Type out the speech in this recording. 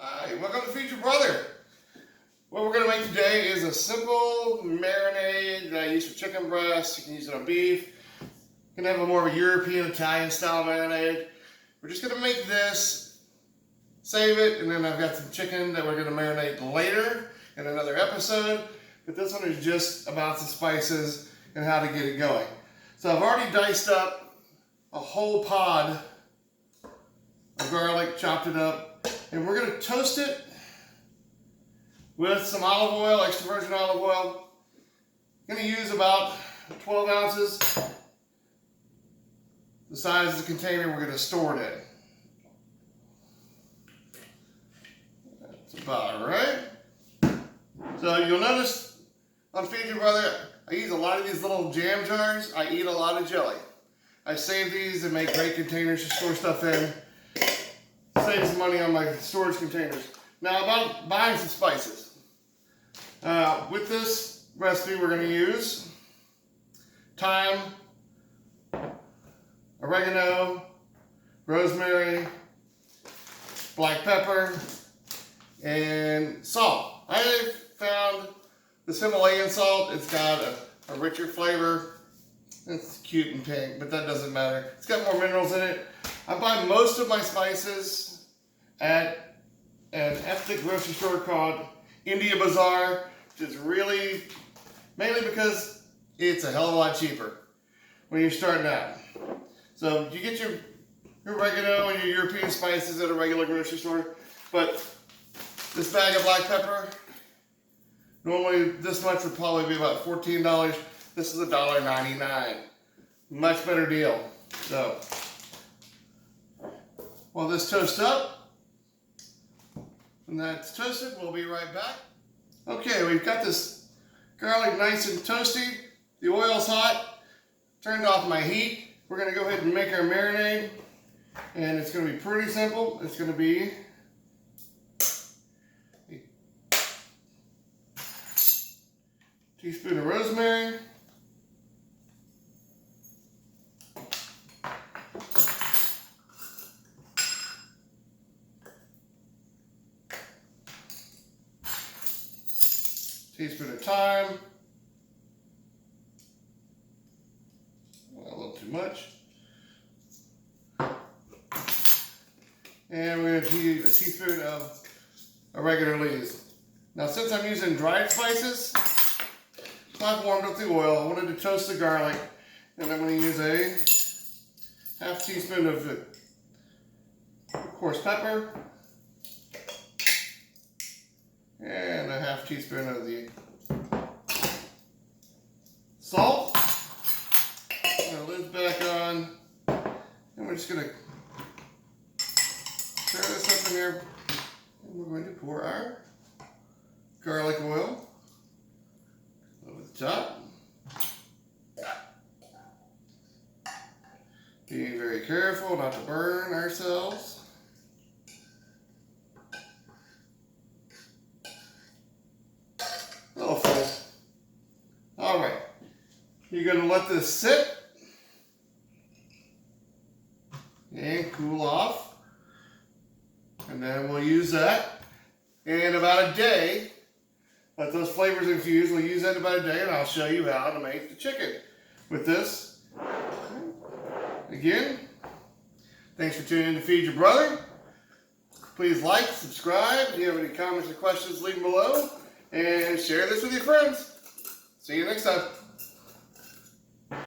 Hi, welcome to Feed Your Brother. What we're going to make today is a simple marinade that I use for chicken breasts. You can use it on beef. You can have a more of a European, Italian style marinade. We're just going to make this, save it, and then I've got some chicken that we're going to marinate later in another episode. But this one is just about the spices and how to get it going. So I've already diced up a whole pod of garlic, chopped it up, and we're going to toast it with some olive oil, extra virgin olive oil. I'm going to use about 12 ounces, the size of the container we're going to store it in. That's about right. So you'll notice on Feed Your Brother, I use a lot of these little jam jars. I eat a lot of jelly. I save these and make great containers to store stuff in. Saves money on my storage containers. Now about buying some spices. With this recipe we're going to use thyme, oregano, rosemary, black pepper, and salt. I found this Himalayan salt. It's got a richer flavor. It's cute and pink, but that doesn't matter. It's got more minerals in it. I buy most of my spices at an ethnic grocery store called India Bazaar, which is really, mainly because it's a hell of a lot cheaper when you're starting out. So you get your oregano and your European spices at a regular grocery store, but this bag of black pepper, normally this much would probably be about $14. This is $1.99. Much better deal. So while this toasts up, when that's toasted, we'll be right back. Okay, we've got this garlic nice and toasty. The oil's hot. Turned off my heat. We're going to go ahead and make our marinade. And it's going to be pretty simple. It's going to be a teaspoon of rosemary, teaspoon of thyme, a little too much, and we're going to use a teaspoon of oregano leaves. Now since I'm using dried spices, I've warmed up the oil. I wanted to toast the garlic, and I'm going to use a half teaspoon of coarse pepper, and a half teaspoon of the salt. Our lid's back on, and we're just going to stir this up in here, and we're going to pour our garlic oil over the top. Being very careful not to burn ourselves. A little full. Alright. You're going to let this sit and cool off. And then we'll use that in about a day. Let those flavors infuse. We'll use that in about a day, and I'll show you how to make the chicken with this. Again, thanks for tuning in to Feed Your Brother. Please like, subscribe. If you have any comments or questions, leave them below. And share this with your friends. See you next time.